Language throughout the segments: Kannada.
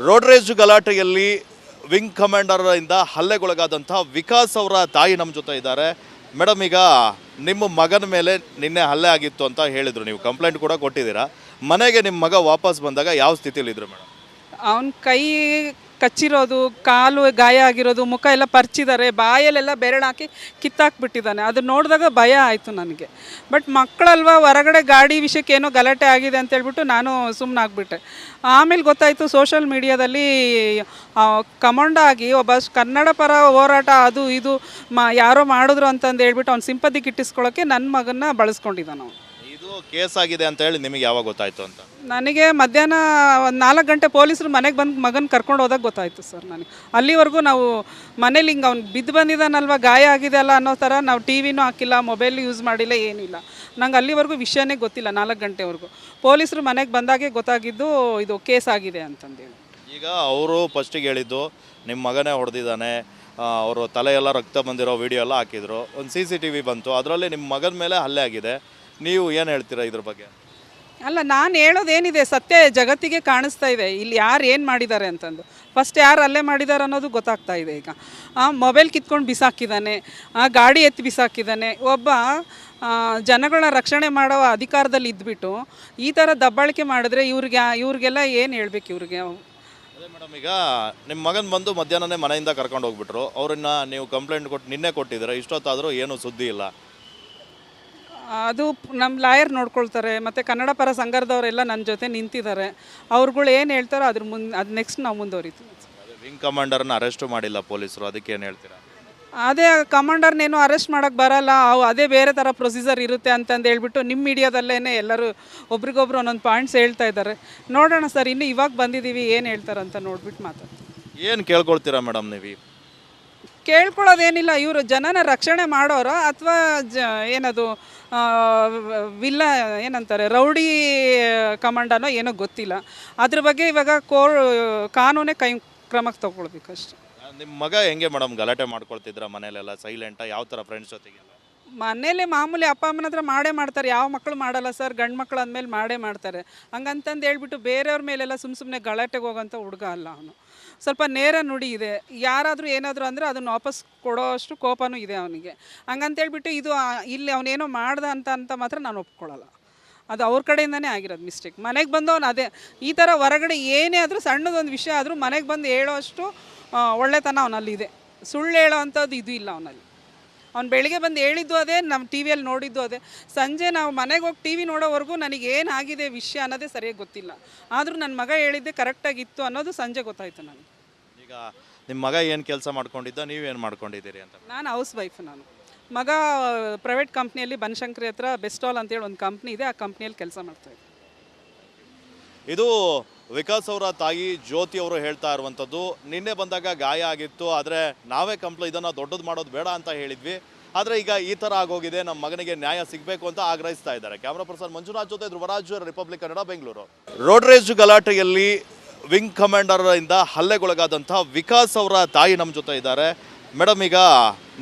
ರೋಡ್ ರೇಜ್ ಗಲಾಟೆಯಲ್ಲಿ ವಿಂಗ್ ಕಮಾಂಡರ್ ಇಂದ ಹಲ್ಲೆಗೊಳಗಾದಂಥ ವಿಕಾಸ್ ಅವರ ತಾಯಿ ನಮ್ಮ ಜೊತೆ ಇದ್ದಾರೆ. ಮೇಡಮ್, ಈಗ ನಿಮ್ಮ ಮಗನ ಮೇಲೆ ನಿನ್ನೆ ಹಲ್ಲೆ ಆಗಿತ್ತು ಅಂತ ಹೇಳಿದ್ರು, ನೀವು ಕಂಪ್ಲೇಂಟ್ ಕೂಡ ಕೊಟ್ಟಿದ್ದೀರಾ. ಮನೆಗೆ ನಿಮ್ಮ ಮಗ ವಾಪಸ್ ಬಂದಾಗ ಯಾವ ಸ್ಥಿತಿಲಿದ್ರು ಮೇಡಮ್? ಅವನ ಕೈ ಕಚ್ಚಿರೋದು, ಕಾಲು ಗಾಯ ಆಗಿರೋದು, ಮುಖ ಎಲ್ಲ ಪರ್ಚಿದ್ದಾರೆ, ಬಾಯಲ್ಲೆಲ್ಲ ಬೆರಳು ಹಾಕಿ ಕಿತ್ತಾಕ್ಬಿಟ್ಟಿದ್ದಾನೆ. ಅದು ನೋಡಿದಾಗ ಭಯ ಆಯಿತು ನನಗೆ. ಬಟ್ ಮಕ್ಕಳಲ್ವಾ, ಹೊರಗಡೆ ಗಾಡಿ ವಿಷಯಕ್ಕೆ ಏನೋ ಗಲಾಟೆ ಆಗಿದೆ ಅಂತ ಹೇಳ್ಬಿಟ್ಟು ನಾನು ಸುಮ್ಮನಾಗ್ಬಿಟ್ಟೆ. ಆಮೇಲೆ ಗೊತ್ತಾಯಿತು ಸೋಷಲ್ ಮೀಡಿಯಾದಲ್ಲಿ ಕಮಾಂಡ್ ಆಗಿ ಒಬ್ಬ ಕನ್ನಡ ಪರ ಹೋರಾಟ ಅದು ಇದು ಯಾರೋ ಮಾಡಿದ್ರು ಅಂತಂದು ಹೇಳ್ಬಿಟ್ಟು ಅವ್ನು ಸಿಂಪತಿ ಗಿಟ್ಟಿಸ್ಕೊಳ್ಳೋಕ್ಕೆ ನನ್ನ ಮಗನ್ನ ಬಳಸ್ಕೊಂಡಿದ್ದಾನೆ ಅವನು. ಇದು ಕೇಸ್ ಆಗಿದೆ ಅಂತ ಹೇಳಿ ನಿಮಗೆ ಯಾವಾಗ ಗೊತ್ತಾಯ್ತು ಅಂತ? ನನಗೆ ಮಧ್ಯಾಹ್ನ ಒಂದು 4 ಗಂಟೆ ಪೊಲೀಸರು ಮನೆಗೆ ಬಂದು ಮಗನ ಕರ್ಕೊಂಡು ಹೋದಾಗ ಗೊತ್ತಾಯಿತು ಸರ್. ನನಗೆ ಅಲ್ಲಿವರೆಗೂ ನಾವು ಮನೇಲಿ ಹಿಂಗೆ ಅವ್ನು ಬಿದ್ದು ಬಂದಿದ್ದಾನಲ್ವ, ಗಾಯ ಆಗಿದೆ ಅಲ್ಲ ಅನ್ನೋ ಥರ ನಾವು ಟಿ ವಿನೂ ಹಾಕಿಲ್ಲ, ಮೊಬೈಲ್ ಯೂಸ್ ಮಾಡಿಲ್ಲ, ಏನಿಲ್ಲ. ನಂಗೆ ಅಲ್ಲಿವರೆಗೂ ವಿಷಯನೇ ಗೊತ್ತಿಲ್ಲ. 4 ಗಂಟೆವರೆಗೂ ಪೊಲೀಸರು ಮನೆಗೆ ಬಂದಾಗೆ ಗೊತ್ತಾಗಿದ್ದು ಇದು ಕೇಸ್ ಆಗಿದೆ ಅಂತಂದೇಳಿ. ಈಗ ಅವರು ಫಸ್ಟಿಗೆ ಹೇಳಿದ್ದು ನಿಮ್ಮ ಮಗನೇ ಹೊಡೆದಿದ್ದಾನೆ, ಅವರು ತಲೆ ಎಲ್ಲ ರಕ್ತ ಬಂದಿರೋ ವಿಡಿಯೋ ಎಲ್ಲ ಹಾಕಿದ್ರು, ಒಂದು CCTV ಬಂತು, ಅದರಲ್ಲಿ ನಿಮ್ಮ ಮಗನ ಮೇಲೆ ಹಲ್ಲೆ ಆಗಿದೆ. ನೀವು ಏನು ಹೇಳ್ತೀರಾ ಇದ್ರ ಬಗ್ಗೆ? ಅಲ್ಲ, ನಾನು ಹೇಳೋದೇನಿದೆ, ಸತ್ಯ ಜಗತ್ತಿಗೆ ಕಾಣಿಸ್ತಾ ಇದೆ ಇಲ್ಲಿ ಯಾರು ಏನು ಮಾಡಿದ್ದಾರೆ ಅಂತಂದು. ಫಸ್ಟ್ ಯಾರು ಅಲ್ಲೇ ಮಾಡಿದ್ದಾರೆ ಅನ್ನೋದು ಗೊತ್ತಾಗ್ತಾ ಇದೆ. ಈಗ ಮೊಬೈಲ್ ಕಿತ್ಕೊಂಡು ಬಿಸಾಕಿದ್ದಾನೆ, ಗಾಡಿ ಎತ್ತಿ ಬಿಸಾಕಿದ್ದಾನೆ. ಒಬ್ಬ ಜನಗಳನ್ನ ರಕ್ಷಣೆ ಮಾಡೋ ಅಧಿಕಾರದಲ್ಲಿ ಇದ್ಬಿಟ್ಟು ಈ ಥರ ದಬ್ಬಾಳಿಕೆ ಮಾಡಿದ್ರೆ ಇವ್ರಿಗೆಲ್ಲ ಏನು ಹೇಳ್ಬೇಕು ಇವ್ರಿಗೆ? ಅದೇ ಮೇಡಮ್, ಈಗ ನಿಮ್ಮ ಮಗನ ಬಂದು ಮಧ್ಯಾಹ್ನನೇ ಮನೆಯಿಂದ ಕರ್ಕೊಂಡು ಹೋಗ್ಬಿಟ್ರು, ಅವ್ರನ್ನ ನೀವು ಕಂಪ್ಲೇಂಟ್ ಕೊಟ್ಟು ನಿನ್ನೆ ಕೊಟ್ಟಿದ್ದೀರಾ, ಇಷ್ಟೊತ್ತಾದರೂ ಏನೂ ಸುದ್ದಿ ಇಲ್ಲ. ಅದು ನಮ್ಮ ಲಾಯರ್ ನೋಡ್ಕೊಳ್ತಾರೆ, ಮತ್ತು ಕನ್ನಡ ಪರ ಸಂಘದವರೆಲ್ಲ ನನ್ನ ಜೊತೆ ನಿಂತಿದ್ದಾರೆ. ಅವ್ರುಗಳು ಏನು ಹೇಳ್ತಾರೋ ಅದು ನೆಕ್ಸ್ಟ್ ನಾವು ಮುಂದುವರಿತೀವಿ. ವಿಂಗ್ ಕಮಾಂಡರ್ನ ಅರೆಸ್ಟು ಮಾಡಿಲ್ಲ ಪೊಲೀಸರು, ಅದಕ್ಕೆ ಏನು ಹೇಳ್ತೀರಾ? ಅದೇ ಕಮಾಂಡರ್ನೇನು ಅರೆಸ್ಟ್ ಮಾಡೋಕ್ಕೆ ಬರಲ್ಲ, ಅದೇ ಬೇರೆ ಥರ ಪ್ರೊಸೀಜರ್ ಇರುತ್ತೆ ಅಂತಂದು ಹೇಳ್ಬಿಟ್ಟು ನಿಮ್ಮ ಮೀಡಿಯಾದಲ್ಲೇ ಎಲ್ಲರೂ ಒಬ್ರಿಗೊಬ್ರು ಒಂದೊಂದು ಪಾಯಿಂಟ್ಸ್ ಹೇಳ್ತಾ ಇದ್ದಾರೆ. ನೋಡೋಣ ಸರ್, ಇನ್ನು ಇವಾಗ ಬಂದಿದ್ದೀವಿ, ಏನು ಹೇಳ್ತಾರಂತ ನೋಡ್ಬಿಟ್ಟು ಮಾತಾಡ್ತೀವಿ. ಏನು ಕೇಳ್ಕೊಳ್ತೀರಾ ಮೇಡಮ್ ನೀವು? ಕೇಳ್ಕೊಳ್ಳೋದೇನಿಲ್ಲ, ಇವರು ಜನನ ರಕ್ಷಣೆ ಮಾಡೋರು ಅಥವಾ ಏನದು ಏನಂತಾರೆ, ರೌಡಿ ಕಮಾಂಡನೋ ಏನೋ ಗೊತ್ತಿಲ್ಲ. ಅದ್ರ ಬಗ್ಗೆ ಇವಾಗ ಕಾನೂನೇ ಕ್ರಮಕ್ಕೆ ತಗೊಳ್ಬೇಕಷ್ಟೆ. ನಿಮ್ಮ ಮಗ ಹೆಂಗೆ ಮೇಡಮ್ ಗಲಾಟೆ ಮಾಡ್ಕೊಳ್ತಿದ್ರ ಮನೇಲೆಲ್ಲ? ಸೈಲೆಂಟಾ? ಯಾವ ಥರ ಫ್ರೆಂಡ್ಸ್ ಜೊತೆಗೆಲ್ಲ? ಮನೇಲಿ ಮಾಮೂಲಿ ಅಪ್ಪ ಅಮ್ಮನ ಹತ್ರ ಮಾಡೇ ಮಾಡ್ತಾರೆ. ಯಾವ ಮಕ್ಕಳು ಮಾಡಲ್ಲ ಸರ್, ಗಂಡು ಮಕ್ಕಳು ಅಂದಮೇಲೆ ಮಾಡೇ ಮಾಡ್ತಾರೆ. ಹಂಗಂತಂದು ಹೇಳ್ಬಿಟ್ಟು ಬೇರೆಯವ್ರ ಮೇಲೆಲ್ಲ ಸುಮ್ಮನೆ ಗಲಾಟೆಗೆ ಹೋಗೋಂಥ ಹುಡುಗ ಅಲ್ಲ ಅವನು. ಸ್ವಲ್ಪ ನೇರ ನುಡಿ ಇದೆ. ಯಾರಾದರೂ ಏನಾದರೂ ಅಂದರೆ ಅದನ್ನು ವಾಪಸ್ ಕೊಡೋ ಅಷ್ಟು ಕೋಪನೂ ಇದೆ ಅವನಿಗೆ. ಹಂಗಂತೇಳ್ಬಿಟ್ಟು ಇದು ಇಲ್ಲಿ ಅವನೇನೋ ಮಾಡ್ದ ಅಂತ ಮಾತ್ರ ನಾನು ಒಪ್ಕೊಳ್ಳಲ್ಲ. ಅದು ಅವ್ರ ಕಡೆಯಿಂದನೇ ಆಗಿರೋದು ಮಿಸ್ಟೇಕ್. ಮನೆಗೆ ಬಂದು ಅವನು ಅದೇ ಈ ಥರ ಹೊರಗಡೆ ಏನೇ ಆದರೂ ಸಣ್ಣದೊಂದು ವಿಷಯ ಆದರೂ ಮನೆಗೆ ಬಂದು ಹೇಳೋ ಅಷ್ಟು ಒಳ್ಳೆತನ ಅವನಲ್ಲಿದೆ. ಸುಳ್ಳು ಹೇಳೋ ಅಂಥದ್ದು ಇದು ಇಲ್ಲ ಅವನಲ್ಲಿ. ಅವ್ನು ಬೆಳಿಗ್ಗೆ ಬಂದು ಹೇಳಿದ್ದು ಅದೇ, ನಮ್ಮ ಟಿ ವಿಯಲ್ಲಿ ನೋಡಿದ್ದು ಅದೇ. ಸಂಜೆ ನಾವು ಮನೆಗೆ ಹೋಗಿ ಟಿ ವಿ ನೋಡೋವರೆಗೂ ನನಗೇನಾಗಿದೆ ವಿಷಯ ಅನ್ನೋದೇ ಸರಿಯಾಗಿ ಗೊತ್ತಿಲ್ಲ. ಆದರೂ ನನ್ನ ಮಗ ಹೇಳಿದ್ದೆ ಕರೆಕ್ಟಾಗಿತ್ತು ಅನ್ನೋದು ಸಂಜೆ ಗೊತ್ತಾಯಿತು ನನಗೆ. ಈಗ ನಿಮ್ಮ ಮಗ ಏನು ಕೆಲಸ ಮಾಡ್ಕೊಂಡಿದ್ದ, ನೀವೇನು ಮಾಡ್ಕೊಂಡಿದ್ದೀರಿ ಅಂತ? ನಾನು ಹೌಸ್ ವೈಫ್. ಮಗ ಪ್ರೈವೇಟ್ ಕಂಪ್ನಿಯಲ್ಲಿ ಬನಶಂಕರಿ ಹತ್ರ ಬೆಸ್ಟಾಲ್ ಅಂತೇಳಿ ಒಂದು ಕಂಪ್ನಿ ಇದೆ, ಆ ಕಂಪ್ನಿಯಲ್ಲಿ ಕೆಲಸ ಮಾಡ್ತಾಯಿದ್ದೆ. ಇದು ವಿಕಾಸ್ ಅವರ ತಾಯಿ ಜ್ಯೋತಿ ಅವರು ಹೇಳ್ತಾ ಇರುವಂಥದ್ದು. ನಿನ್ನೆ ಬಂದಾಗ ಗಾಯ ಆಗಿತ್ತು, ಆದರೆ ನಾವೇ ಇದನ್ನು ದೊಡ್ಡದು ಮಾಡೋದು ಬೇಡ ಅಂತ ಹೇಳಿದ್ವಿ. ಆದರೆ ಈಗ ಈ ಥರ ಆಗೋಗಿದೆ, ನಮ್ಮ ಮಗನಿಗೆ ನ್ಯಾಯ ಸಿಗಬೇಕು ಅಂತ ಆಗ್ರಹಿಸ್ತಾ ಇದ್ದಾರೆ. ಕ್ಯಾಮ್ರಾ ಪರ್ಸನ್ ಮಂಜುನಾಥ್ ಜೊತೆ ಧ್ರುವರಾಜ್, ರಿಪಬ್ಲಿಕ್ ಕನ್ನಡ, ಬೆಂಗಳೂರು. ರೋಡ್ ರೇಜ್ ಗಲಾಟೆಯಲ್ಲಿ ವಿಂಗ್ ಕಮಾಂಡರ್ ಇಂದ ಹಲ್ಲೆಗೊಳಗಾದಂಥ ವಿಕಾಸ್ ಅವರ ತಾಯಿ ನಮ್ಮ ಜೊತೆ ಇದ್ದಾರೆ. ಮೇಡಮ್, ಈಗ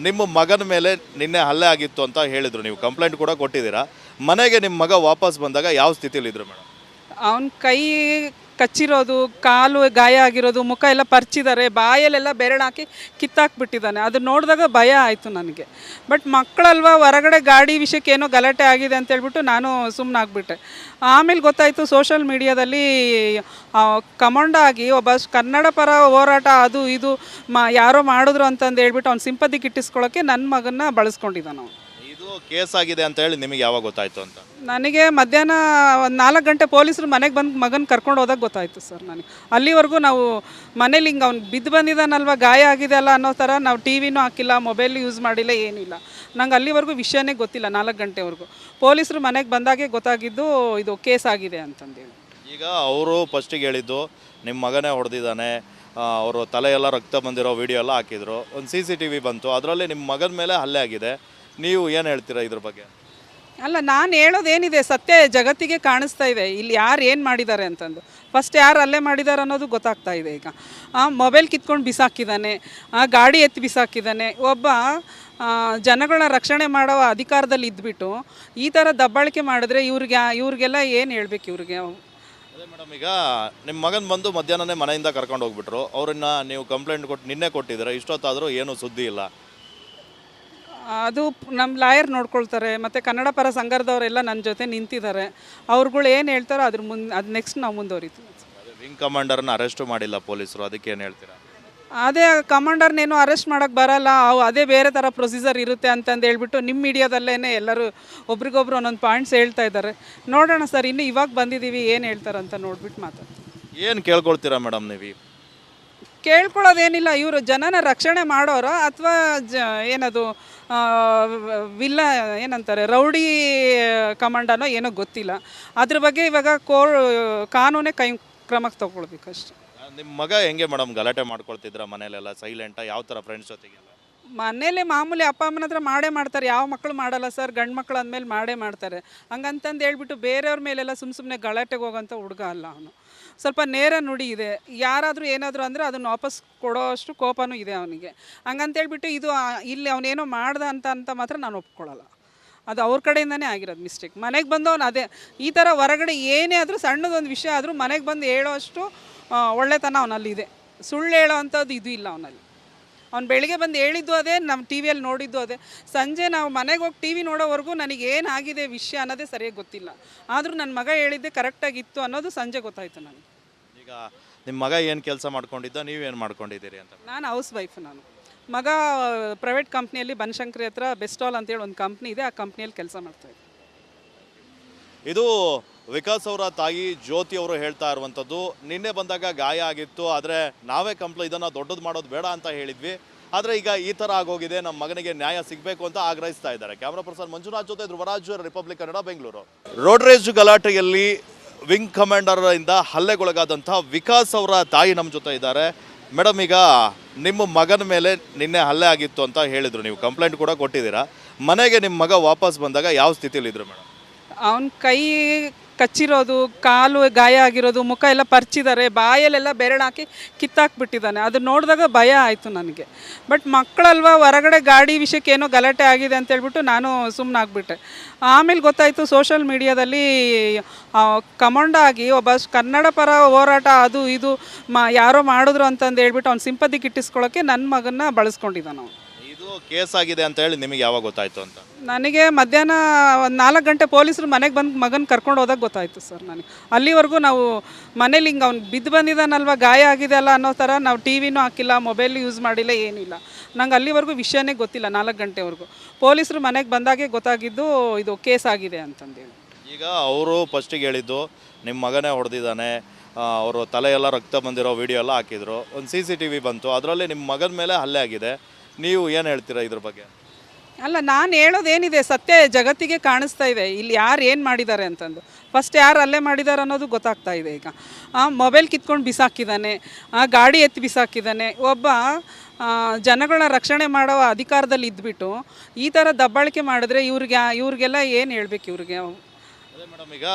ನಿಮ್ಮ ಮಗನ ಮೇಲೆ ನಿನ್ನೆ ಹಲ್ಲೆ ಆಗಿತ್ತು ಅಂತ ಹೇಳಿದ್ರು, ನೀವು ಕಂಪ್ಲೇಂಟ್ ಕೂಡ ಕೊಟ್ಟಿದ್ದೀರಾ. ಮನೆಗೆ ನಿಮ್ಮ ಮಗ ವಾಪಸ್ ಬಂದಾಗ ಯಾವ ಸ್ಥಿತಿಲಿದ್ರು ಮೇಡಮ್? ಅವನ ಕೈ ಕಚ್ಚಿರೋದು, ಕಾಲು ಗಾಯ ಆಗಿರೋದು, ಮುಖ ಎಲ್ಲ ಪರ್ಚಿದ್ದಾರೆ, ಬಾಯಲ್ಲೆಲ್ಲ ಬೆರಳು ಹಾಕಿ ಕಿತ್ತಾಕ್ಬಿಟ್ಟಿದ್ದಾನೆ. ಅದು ನೋಡಿದಾಗ ಭಯ ಆಯಿತು ನನಗೆ. ಬಟ್ ಮಕ್ಕಳಲ್ವಾ, ಹೊರಗಡೆ ಗಾಡಿ ವಿಷಯಕ್ಕೆ ಏನೋ ಗಲಾಟೆ ಆಗಿದೆ ಅಂತ ಹೇಳ್ಬಿಟ್ಟು ನಾನು ಸುಮ್ಮನಾಗ್ಬಿಟ್ಟೆ. ಆಮೇಲೆ ಗೊತ್ತಾಯಿತು ಸೋಷಲ್ ಮೀಡಿಯಾದಲ್ಲಿ ಕಮಾಂಡ್ ಆಗಿ ಒಬ್ಬ ಕನ್ನಡ ಪರ ಹೋರಾಟ ಅದು ಇದು ಯಾರೋ ಮಾಡಿದ್ರು ಅಂತಂದು ಹೇಳ್ಬಿಟ್ಟು ಅವ್ನು ಸಿಂಪತಿ ಗಿಟ್ಟಿಸ್ಕೊಳ್ಳೋಕ್ಕೆ ನನ್ನ ಮಗನ್ನ ಬಳಸ್ಕೊಂಡಿದ್ದಾನೆ ಅವನು. ಇದು ಕೇಸ್ ಆಗಿದೆ ಅಂತ ಹೇಳಿ ನಿಮಗೆ ಯಾವಾಗ ಗೊತ್ತಾಯಿತು ಅಂತ? ನನಗೆ ಮಧ್ಯಾಹ್ನ ಒಂದು 4 ಗಂಟೆ ಪೊಲೀಸರು ಮನೆಗೆ ಬಂದು ಮಗನ ಕರ್ಕೊಂಡು ಹೋದಾಗ ಗೊತ್ತಾಯಿತು ಸರ್. ನನಗೆ ಅಲ್ಲಿವರೆಗೂ ನಾವು ಮನೇಲಿ ಹಿಂಗೆ ಅವ್ನು ಬಿದ್ದು ಬಂದಿದ್ದಾನಲ್ವ, ಗಾಯ ಆಗಿದೆ ಅಲ್ಲ ಅನ್ನೋ ಥರ ನಾವು ಟಿ ವಿನೂ ಹಾಕಿಲ್ಲ, ಮೊಬೈಲ್ ಯೂಸ್ ಮಾಡಿಲ್ಲ, ಏನಿಲ್ಲ. ನಂಗೆ ಅಲ್ಲಿವರೆಗೂ ವಿಷಯನೇ ಗೊತ್ತಿಲ್ಲ. 4 ಗಂಟೆವರೆಗೂ ಪೊಲೀಸರು ಮನೆಗೆ ಬಂದಾಗೆ ಗೊತ್ತಾಗಿದ್ದು ಇದು ಕೇಸ್ ಆಗಿದೆ ಅಂತಂದೇಳಿ. ಈಗ ಅವರು ಫಸ್ಟಿಗೆ ಹೇಳಿದ್ದು ನಿಮ್ಮ ಮಗನೇ ಹೊಡೆದಿದ್ದಾನೆ, ಅವರು ತಲೆ ಎಲ್ಲ ರಕ್ತ ಬಂದಿರೋ ವಿಡಿಯೋ ಎಲ್ಲ ಹಾಕಿದ್ರು, ಒಂದು CCTV ಬಂತು, ಅದರಲ್ಲಿ ನಿಮ್ಮ ಮಗನ ಮೇಲೆ ಹಲ್ಲೆ ಆಗಿದೆ. ನೀವು ಏನು ಹೇಳ್ತೀರಾ ಇದ್ರ ಬಗ್ಗೆ? ಅಲ್ಲ, ನಾನು ಹೇಳೋದೇನಿದೆ, ಸತ್ಯ ಜಗತ್ತಿಗೆ ಕಾಣಿಸ್ತಾ ಇದೆ ಇಲ್ಲಿ ಯಾರು ಏನು ಮಾಡಿದ್ದಾರೆ ಅಂತಂದು. ಫಸ್ಟ್ ಯಾರು ಅಲ್ಲೇ ಮಾಡಿದ್ದಾರೆ ಅನ್ನೋದು ಗೊತ್ತಾಗ್ತಾ ಇದೆ. ಈಗ ಮೊಬೈಲ್ ಕಿತ್ಕೊಂಡು ಬಿಸಾಕಿದ್ದಾನೆ, ಗಾಡಿ ಎತ್ತಿ ಬಿಸಾಕಿದ್ದಾನೆ. ಒಬ್ಬ ಜನಗಳನ್ನ ರಕ್ಷಣೆ ಮಾಡೋ ಅಧಿಕಾರದಲ್ಲಿ ಇದ್ಬಿಟ್ಟು ಈ ಥರ ದಬ್ಬಾಳಿಕೆ ಮಾಡಿದ್ರೆ ಇವ್ರಿಗೆಲ್ಲ ಏನು ಹೇಳ್ಬೇಕು ಇವ್ರಿಗೆ? ಅದೇ ಮೇಡಮ್, ಈಗ ನಿಮ್ಮ ಮಗನ ಬಂದು ಮಧ್ಯಾಹ್ನನೇ ಮನೆಯಿಂದ ಕರ್ಕೊಂಡು ಹೋಗ್ಬಿಟ್ರು. ಅವ್ರನ್ನ ನೀವು ಕಂಪ್ಲೇಂಟ್ ಕೊಟ್ಟು ನಿನ್ನೆ ಕೊಟ್ಟಿದ್ದೀರಾ, ಇಷ್ಟೊತ್ತಾದರೂ ಏನೂ ಸುದ್ದಿ ಇಲ್ಲ. ಅದು ನಮ್ಮ ಲಾಯರ್ ನೋಡ್ಕೊಳ್ತಾರೆ, ಮತ್ತು ಕನ್ನಡ ಪರ ಸಂಘದವರೆಲ್ಲ ನನ್ನ ಜೊತೆ ನಿಂತಿದ್ದಾರೆ. ಅವ್ರುಗಳು ಏನು ಹೇಳ್ತಾರೋ ಅದ್ರ ಅದು ನೆಕ್ಸ್ಟ್ ನಾವು ಮುಂದುವರಿತೀವಿ. ಅದೇ ವಿಂಗ್ ಕಮಾಂಡರ್ನ ಅರೆಸ್ಟು ಮಾಡಿಲ್ಲ ಪೊಲೀಸರು, ಅದಕ್ಕೆ ಏನು ಹೇಳ್ತೀರಾ? ಅದೇ ಕಮಾಂಡರ್ನೇನು ಅರೆಸ್ಟ್ ಮಾಡೋಕ್ಕೆ ಬರಲ್ಲ, ಅದೇ ಬೇರೆ ಥರ ಪ್ರೊಸೀಜರ್ ಇರುತ್ತೆ ಅಂತಂದು ಹೇಳ್ಬಿಟ್ಟು ನಿಮ್ಮ ಮೀಡಿಯಾದಲ್ಲೇ ಎಲ್ಲರೂ ಒಬ್ರಿಗೊಬ್ರು ಒಂದೊಂದು ಪಾಯಿಂಟ್ಸ್ ಹೇಳ್ತಾ ಇದ್ದಾರೆ. ನೋಡೋಣ ಸರ್, ಇನ್ನು ಇವಾಗ ಬಂದಿದ್ದೀವಿ, ಏನು ಹೇಳ್ತಾರಂತ ನೋಡ್ಬಿಟ್ಟು ಮಾತಾಡ್ತೀವಿ. ಏನು ಕೇಳ್ಕೊಳ್ತೀರಾ ಮೇಡಮ್ ನೀವು? ಕೇಳ್ಕೊಳ್ಳೋದೇನಿಲ್ಲ, ಇವರು ಜನನ ರಕ್ಷಣೆ ಮಾಡೋರು ಅಥವಾ ಏನದು ವಿಲ್ಲ ಏನಂತಾರೆ ರೌಡಿ ಕಮಾಂಡನೋ ಏನೋ ಗೊತ್ತಿಲ್ಲ. ಅದ್ರ ಬಗ್ಗೆ ಇವಾಗ ಕಾನೂನೇ ಕ್ರಮಕ್ಕೆ ತಗೊಳ್ಬೇಕಷ್ಟೆ. ನಿಮ್ಮ ಮಗ ಹೆಂಗೆ ಮೇಡಮ್ ಗಲಾಟೆ ಮಾಡ್ಕೊಳ್ತಿದ್ರ ಮನೇಲೆಲ್ಲ ಸೈಲೆಂಟಾ, ಯಾವ ಥರ ಫ್ರೆಂಡ್ಸ್ ಜೊತೆಗೆಲ್ಲ? ಮನೇಲಿ ಮಾಮೂಲಿ ಅಪ್ಪ ಅಮ್ಮನ ಹತ್ರ ಮಾಡೇ ಮಾಡ್ತಾರೆ, ಯಾವ ಮಕ್ಕಳು ಮಾಡಲ್ಲ ಸರ್, ಗಂಡು ಮಕ್ಕಳು ಅಂದಮೇಲೆ ಮಾಡೇ ಮಾಡ್ತಾರೆ. ಹಂಗಂತಂದು ಹೇಳ್ಬಿಟ್ಟು ಬೇರೆಯವ್ರ ಮೇಲೆಲ್ಲ ಸುಮ್ಮನೆ ಗಲಾಟೆಗೆ ಹೋಗೋಂಥ ಹುಡುಗ ಅಲ್ಲ ಅವನು. ಸ್ವಲ್ಪ ನೇರ ನುಡಿ ಇದೆ, ಯಾರಾದರೂ ಏನಾದರೂ ಅಂದರೆ ಅದನ್ನು ವಾಪಸ್ ಕೊಡೋ ಅಷ್ಟು ಕೋಪನೂ ಇದೆ ಅವನಿಗೆ. ಹಂಗಂತೇಳ್ಬಿಟ್ಟು ಇದು ಇಲ್ಲಿ ಅವನೇನೋ ಮಾಡ್ದ ಅಂತ ಮಾತ್ರ ನಾನು ಒಪ್ಕೊಳ್ಳಲ್ಲ. ಅದು ಅವ್ರ ಕಡೆಯಿಂದನೇ ಆಗಿರೋದು ಮಿಸ್ಟೇಕ್. ಮನೆಗೆ ಬಂದವನು ಅದೇ ಈ ಥರ ಹೊರಗಡೆ ಏನೇ ಆದರೂ ಸಣ್ಣದೊಂದು ವಿಷಯ ಆದರೂ ಮನೆಗೆ ಬಂದು ಹೇಳೋ ಅಷ್ಟು ಒಳ್ಳೆತನ ಅವನಲ್ಲಿದೆ. ಸುಳ್ಳು ಹೇಳೋ ಅಂಥದ್ದು ಇದು ಇಲ್ಲ ಅವನಲ್ಲಿ. ಅವ್ನು ಬೆಳಿಗ್ಗೆ ಬಂದು ಹೇಳಿದ್ದು ಅದೇ, ನಮ್ಮ ಟಿ ವಿಯಲ್ಲಿ ನೋಡಿದ್ದು ಅದೇ. ಸಂಜೆ ನಾವು ಮನೆಗೆ ಹೋಗಿ ಟಿ ವಿ ನೋಡೋವರೆಗೂ ನನಗೇನಾಗಿದೆ ವಿಷಯ ಅನ್ನೋದೇ ಸರಿಯಾಗಿ ಗೊತ್ತಿಲ್ಲ. ಆದರೂ ನನ್ನ ಮಗ ಹೇಳಿದ್ದೆ ಕರೆಕ್ಟಾಗಿತ್ತು ಅನ್ನೋದು ಸಂಜೆ ಗೊತ್ತಾಯಿತು ನನಗೆ. ಈಗ ನಿಮ್ಮ ಮಗ ಏನು ಕೆಲಸ ಮಾಡ್ಕೊಂಡಿದ್ದ, ನೀವೇನು ಮಾಡ್ಕೊಂಡಿದ್ದೀರಿ ಅಂತ? ನಾನು ಹೌಸ್ ವೈಫ್. ಮಗ ಪ್ರೈವೇಟ್ ಕಂಪ್ನಿಯಲ್ಲಿ ಬನಶಂಕರಿ ಹತ್ರ ಬೆಸ್ಟಾಲ್ ಅಂತೇಳಿ ಒಂದು ಕಂಪ್ನಿ ಇದೆ, ಆ ಕಂಪ್ನಿಯಲ್ಲಿ ಕೆಲಸ ಮಾಡ್ತಾಯಿದ್ದೆ. ಇದು ವಿಕಾಸ್ ಅವರ ತಾಯಿ ಜ್ಯೋತಿ ಅವರು ಹೇಳ್ತಾ ಇರುವಂಥದ್ದು. ನಿನ್ನೆ ಬಂದಾಗ ಗಾಯ ಆಗಿತ್ತು, ಆದರೆ ನಾವೇ ಇದನ್ನು ದೊಡ್ಡದು ಮಾಡೋದು ಬೇಡ ಅಂತ ಹೇಳಿದ್ವಿ. ಆದರೆ ಈಗ ಈ ಥರ ಆಗೋಗಿದೆ, ನಮ್ಮ ಮಗನಿಗೆ ನ್ಯಾಯ ಸಿಗಬೇಕು ಅಂತ ಆಗ್ರಹಿಸ್ತಾ ಇದ್ದಾರೆ. ಕ್ಯಾಮ್ರಾ ಪರ್ಸನ್ ಮಂಜುನಾಥ್ ಜೊತೆ ಧ್ರುವರಾಜ್, ರಿಪಬ್ಲಿಕ್ ಕನ್ನಡ, ಬೆಂಗಳೂರು. ರೋಡ್ ರೇಜ್ ಗಲಾಟೆಯಲ್ಲಿ ವಿಂಗ್ ಕಮಾಂಡರ್ ಇಂದ ಹಲ್ಲೆಗೊಳಗಾದಂಥ ವಿಕಾಸ್ ಅವರ ತಾಯಿ ನಮ್ಮ ಜೊತೆ ಇದ್ದಾರೆ. ಮೇಡಮ್, ಈಗ ನಿಮ್ಮ ಮಗನ ಮೇಲೆ ನಿನ್ನೆ ಹಲ್ಲೆ ಆಗಿತ್ತು ಅಂತ ಹೇಳಿದ್ರು, ನೀವು ಕಂಪ್ಲೇಂಟ್ ಕೂಡ ಕೊಟ್ಟಿದ್ದೀರಾ. ಮನೆಗೆ ನಿಮ್ಮ ಮಗ ವಾಪಸ್ ಬಂದಾಗ ಯಾವ ಸ್ಥಿತಿಲಿದ್ರು ಮೇಡಮ್? ಅವನ ಕೈ ಕಚ್ಚಿರೋದು, ಕಾಲು ಗಾಯ ಆಗಿರೋದು, ಮುಖ ಎಲ್ಲ ಪರ್ಚಿದ್ದಾರೆ, ಬಾಯಲ್ಲೆಲ್ಲ ಬೆರಳು ಹಾಕಿ ಕಿತ್ತಾಕ್ಬಿಟ್ಟಿದ್ದಾನೆ. ಅದು ನೋಡಿದಾಗ ಭಯ ಆಯಿತು ನನಗೆ. ಬಟ್ ಮಕ್ಕಳಲ್ವ, ಹೊರಗಡೆ ಗಾಡಿ ವಿಷಯಕ್ಕೆ ಏನೋ ಗಲಾಟೆ ಆಗಿದೆ ಅಂತೇಳ್ಬಿಟ್ಟು ನಾನು ಸುಮ್ಮನಾಗ್ಬಿಟ್ಟೆ. ಆಮೇಲೆ ಗೊತ್ತಾಯಿತು ಸೋಷಲ್ ಮೀಡಿಯಾದಲ್ಲಿ ಕಮಾಂಡ ಆಗಿ ಒಬ್ಬ ಕನ್ನಡ ಪರ ಹೋರಾಟ ಅದು ಇದು ಯಾರೋ ಮಾಡಿದ್ರು ಅಂತಂದು ಹೇಳ್ಬಿಟ್ಟು ಅವ್ನು ಸಿಂಪತಿ ಗಿಟ್ಟಿಸ್ಕೊಳ್ಳೋಕ್ಕೆ ನನ್ನ ಮಗನ್ನ ಬಳಸ್ಕೊಂಡಿದ್ದಾನೆ ಅವನು. ಇದು ಕೇಸ್ ಆಗಿದೆ ಅಂತ ಹೇಳಿ ನಿಮಗೆ ಯಾವಾಗ ಗೊತ್ತಾಯಿತು ಅಂತ? ನನಗೆ ಮಧ್ಯಾಹ್ನ ಒಂದು 4 ಗಂಟೆ ಪೊಲೀಸರು ಮನೆಗೆ ಬಂದು ಮಗನ ಕರ್ಕೊಂಡು ಹೋದಾಗ ಗೊತ್ತಾಯಿತು ಸರ್ ನನಗೆ. ಅಲ್ಲಿವರೆಗೂ ನಾವು ಮನೇಲಿ ಹಿಂಗೆ ಅವ್ನು ಬಿದ್ದು ಬಂದಿದ್ದಾನಲ್ವ, ಗಾಯ ಆಗಿದೆ ಅಲ್ಲ ಅನ್ನೋ ಥರ ನಾವು ಟಿ ವಿನೂ ಹಾಕಿಲ್ಲ, ಮೊಬೈಲ್ ಯೂಸ್ ಮಾಡಿಲ್ಲ, ಏನಿಲ್ಲ. ನಂಗೆ ಅಲ್ಲಿವರೆಗೂ ವಿಷಯನೇ ಗೊತ್ತಿಲ್ಲ. 4 ಗಂಟೆವರೆಗೂ ಪೊಲೀಸರು ಮನೆಗೆ ಬಂದಾಗೆ ಗೊತ್ತಾಗಿದ್ದು ಇದು ಕೇಸ್ ಆಗಿದೆ ಅಂತಂದೇಳಿ. ಈಗ ಅವರು ಫಸ್ಟಿಗೆ ಹೇಳಿದ್ದು ನಿಮ್ಮ ಮಗನೇ ಹೊಡೆದಿದ್ದಾನೆ, ಅವರು ತಲೆಯೆಲ್ಲ ರಕ್ತ ಬಂದಿರೋ ವಿಡಿಯೋ ಎಲ್ಲ ಹಾಕಿದ್ರು. ಒಂದು CCTV ಬಂತು, ಅದರಲ್ಲಿ ನಿಮ್ಮ ಮಗನ ಮೇಲೆ ಹಲ್ಲೆ ಆಗಿದೆ. ನೀವು ಏನು ಹೇಳ್ತೀರಾ ಇದ್ರ ಬಗ್ಗೆ? ಅಲ್ಲ, ನಾನು ಹೇಳೋದೇನಿದೆ, ಸತ್ಯ ಜಗತ್ತಿಗೆ ಕಾಣಿಸ್ತಾ ಇದೆ ಇಲ್ಲಿ ಯಾರು ಏನು ಮಾಡಿದ್ದಾರೆ ಅಂತಂದು. ಫಸ್ಟ್ ಯಾರು ಅಲ್ಲೇ ಮಾಡಿದ್ದಾರೆ ಅನ್ನೋದು ಗೊತ್ತಾಗ್ತಾ ಇದೆ. ಈಗ ಮೊಬೈಲ್ ಕಿತ್ಕೊಂಡು ಬಿಸಾಕಿದ್ದಾನೆ, ಗಾಡಿ ಎತ್ತಿ ಬಿಸಾಕಿದ್ದಾನೆ. ಒಬ್ಬ ಜನಗಳನ್ನ ರಕ್ಷಣೆ ಮಾಡೋ ಅಧಿಕಾರದಲ್ಲಿ ಇದ್ಬಿಟ್ಟು ಈ ಥರ ದಬ್ಬಾಳಿಕೆ ಮಾಡಿದ್ರೆ ಇವ್ರಿಗೆಲ್ಲ ಏನು ಹೇಳ್ಬೇಕು ಇವ್ರಿಗೆ? ಅದೇ ಮೇಡಮ್, ಈಗ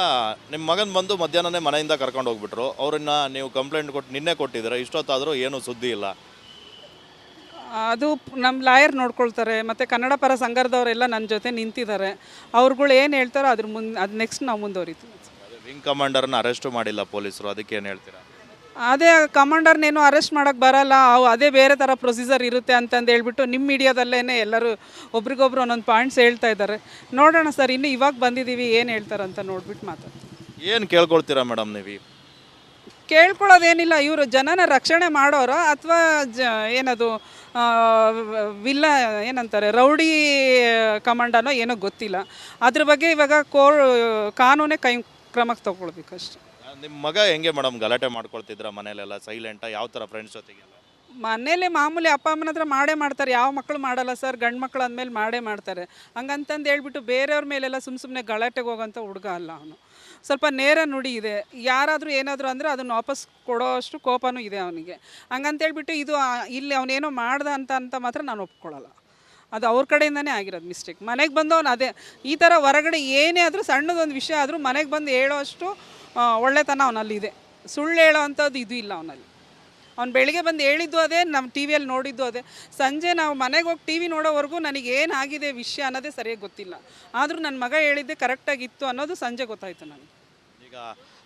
ನಿಮ್ಮ ಮಗನ ಬಂದು ಮಧ್ಯಾಹ್ನನೇ ಮನೆಯಿಂದ ಕರ್ಕೊಂಡು ಹೋಗ್ಬಿಟ್ರು. ಅವ್ರನ್ನ ನೀವು ಕಂಪ್ಲೇಂಟ್ ಕೊಟ್ಟು ನಿನ್ನೆ ಕೊಟ್ಟಿದ್ದೀರಾ, ಇಷ್ಟೊತ್ತಾದರೂ ಏನೂ ಸುದ್ದಿ ಇಲ್ಲ. ಅದು ನಮ್ಮ ಲಾಯರ್ ನೋಡ್ಕೊಳ್ತಾರೆ, ಮತ್ತು ಕನ್ನಡ ಪರ ಸಂಘದವರೆಲ್ಲ ನನ್ನ ಜೊತೆ ನಿಂತಿದ್ದಾರೆ. ಅವ್ರುಗಳು ಏನು ಹೇಳ್ತಾರೋ ಅದು ನೆಕ್ಸ್ಟ್ ನಾವು ಮುಂದುವರಿತೀವಿ. ವಿಂಗ್ ಕಮಾಂಡರ್ನ ಅರೆಸ್ಟು ಮಾಡಿಲ್ಲ ಪೊಲೀಸರು, ಅದಕ್ಕೆ ಏನು ಹೇಳ್ತೀರಾ? ಅದೇ ಕಮಾಂಡರ್ನೇನು ಅರೆಸ್ಟ್ ಮಾಡೋಕ್ಕೆ ಬರಲ್ಲ, ಅದೇ ಬೇರೆ ಥರ ಪ್ರೊಸೀಜರ್ ಇರುತ್ತೆ ಅಂತಂದು ಹೇಳ್ಬಿಟ್ಟು ನಿಮ್ಮ ಮೀಡಿಯಾದಲ್ಲೇ ಎಲ್ಲರೂ ಒಬ್ರಿಗೊಬ್ರು ಒಂದೊಂದು ಪಾಯಿಂಟ್ಸ್ ಹೇಳ್ತಾ ಇದ್ದಾರೆ. ನೋಡೋಣ ಸರ್, ಇನ್ನು ಇವಾಗ ಬಂದಿದ್ದೀವಿ, ಏನು ಹೇಳ್ತಾರಂತ ನೋಡ್ಬಿಟ್ಟು ಮಾತಾಡ್ತೀವಿ. ಏನು ಕೇಳ್ಕೊಳ್ತೀರಾ ಮೇಡಮ್ ನೀವು? ಕೇಳ್ಕೊಳ್ಳೋದೇನಿಲ್ಲ, ಇವರು ಜನನ ರಕ್ಷಣೆ ಮಾಡೋರು ಅಥವಾ ಏನದು ವಿಲ್ಲ ಏನಂತಾರೆ ರೌಡಿ ಕಮಾಂಡನೋ ಏನೋ ಗೊತ್ತಿಲ್ಲ. ಅದ್ರ ಬಗ್ಗೆ ಇವಾಗ ಕಾನೂನೇ ಕ್ರಮಕ್ಕೆ ತಗೊಳ್ಬೇಕಷ್ಟೆ. ನಿಮ್ಮ ಮಗ ಹೆಂಗೆ ಮೇಡಮ್ ಗಲಾಟೆ ಮಾಡ್ಕೊಳ್ತಿದ್ರ ಮನೇಲೆಲ್ಲ ಸೈಲೆಂಟಾ, ಯಾವ ಥರ ಫ್ರೆಂಡ್ಸ್ ಜೊತೆಗೆಲ್ಲ? ಮನೇಲಿ ಮಾಮೂಲಿ ಅಪ್ಪ ಅಮ್ಮನ ಹತ್ರ ಮಾಡೇ ಮಾಡ್ತಾರೆ, ಯಾವ ಮಕ್ಕಳು ಮಾಡಲ್ಲ ಸರ್, ಗಂಡು ಮಕ್ಕಳು ಅಂದಮೇಲೆ ಮಾಡೇ ಮಾಡ್ತಾರೆ. ಹಂಗಂತಂದು ಹೇಳ್ಬಿಟ್ಟು ಬೇರೆಯವ್ರ ಮೇಲೆಲ್ಲ ಸುಮ್ಮನೆ ಗಲಾಟೆಗೆ ಹೋಗೋಂಥ ಹುಡುಗ ಅಲ್ಲ ಅವನು. ಸ್ವಲ್ಪ ನೇರ ನುಡಿ ಇದೆ, ಯಾರಾದರೂ ಏನಾದರೂ ಅಂದರೆ ಅದನ್ನು ವಾಪಸ್ ಕೊಡೋ ಅಷ್ಟು ಕೋಪನೂ ಇದೆ ಅವನಿಗೆ. ಹಂಗಂತೇಳ್ಬಿಟ್ಟು ಇದು ಇಲ್ಲಿ ಅವನೇನೋ ಮಾಡ್ದ ಅಂತ ಮಾತ್ರ ನಾನು ಒಪ್ಕೊಳ್ಳಲ್ಲ. ಅದು ಅವ್ರ ಕಡೆಯಿಂದನೇ ಆಗಿರೋದು ಮಿಸ್ಟೇಕ್. ಮನೆಗೆ ಬಂದವನು ಅದೇ ಈ ಥರ ಹೊರಗಡೆ ಏನೇ ಆದರೂ ಸಣ್ಣದೊಂದು ವಿಷಯ ಆದರೂ ಮನೆಗೆ ಬಂದು ಹೇಳೋ ಅಷ್ಟು ಒಳ್ಳೆತನ ಅವನಲ್ಲಿದೆ. ಸುಳ್ಳು ಹೇಳೋ ಅಂಥದ್ದು ಇದು ಇಲ್ಲ ಅವನಲ್ಲಿ. ಅವ್ನು ಬೆಳಿಗ್ಗೆ ಬಂದು ಹೇಳಿದ್ದು ಅದೇ, ನಮ್ಮ ಟಿ ವಿಯಲ್ಲಿ ನೋಡಿದ್ದು ಅದೇ. ಸಂಜೆ ನಾವು ಮನೆಗೆ ಹೋಗಿ ಟಿ ವಿ ನೋಡೋವರೆಗೂ ನನಗೇನಾಗಿದೆ ವಿಷಯ ಅನ್ನೋದೇ ಸರಿಯಾಗಿ ಗೊತ್ತಿಲ್ಲ. ಆದರೂ ನನ್ನ ಮಗ ಹೇಳಿದ್ದೆ ಕರೆಕ್ಟಾಗಿತ್ತು ಅನ್ನೋದು ಸಂಜೆ ಗೊತ್ತಾಯಿತು ನನಗೆ. ಈಗ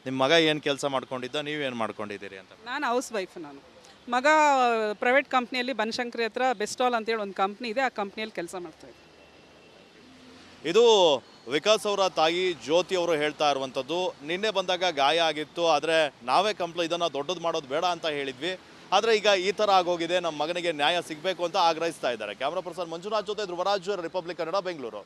ನಿಮ್ಮ ಮಗ ಏನು ಕೆಲಸ ಮಾಡ್ಕೊಂಡಿದ್ದ, ನೀವೇನು ಮಾಡ್ಕೊಂಡಿದ್ದೀರಿ ಅಂತ? ನಾನು ಹೌಸ್ ವೈಫ್. ಮಗ ಪ್ರೈವೇಟ್ ಕಂಪ್ನಿಯಲ್ಲಿ ಬನಶಂಕರಿ ಹತ್ರ ಬೆಸ್ಟಾಲ್ ಅಂತೇಳಿ ಒಂದು ಕಂಪ್ನಿ ಇದೆ, ಆ ಕಂಪ್ನಿಯಲ್ಲಿ ಕೆಲಸ ಮಾಡ್ತಾಯಿದ್ದೆ. ಇದು ವಿಕಾಸ್ ಅವರ ತಾಯಿ ಜ್ಯೋತಿ ಅವರು ಹೇಳ್ತಾ ಇರುವಂಥದ್ದು. ನಿನ್ನೆ ಬಂದಾಗ ಗಾಯ ಆಗಿತ್ತು, ಆದರೆ ನಾವೇ ಇದನ್ನು ದೊಡ್ಡದು ಮಾಡೋದು ಬೇಡ ಅಂತ ಹೇಳಿದ್ವಿ. ಆದರೆ ಈಗ ಈ ಥರ ಆಗೋಗಿದೆ, ನಮ್ಮ ಮಗನಿಗೆ ನ್ಯಾಯ ಸಿಗಬೇಕು ಅಂತ ಆಗ್ರಹಿಸ್ತಾ ಇದ್ದಾರೆ. ಕ್ಯಾಮ್ರಾ ಪರ್ಸನ್ ಮಂಜುನಾಥ್ ಜೊತೆ ಧ್ರುವರಾಜ್, ರಿಪಬ್ಲಿಕ್ ಕನ್ನಡ, ಬೆಂಗಳೂರು.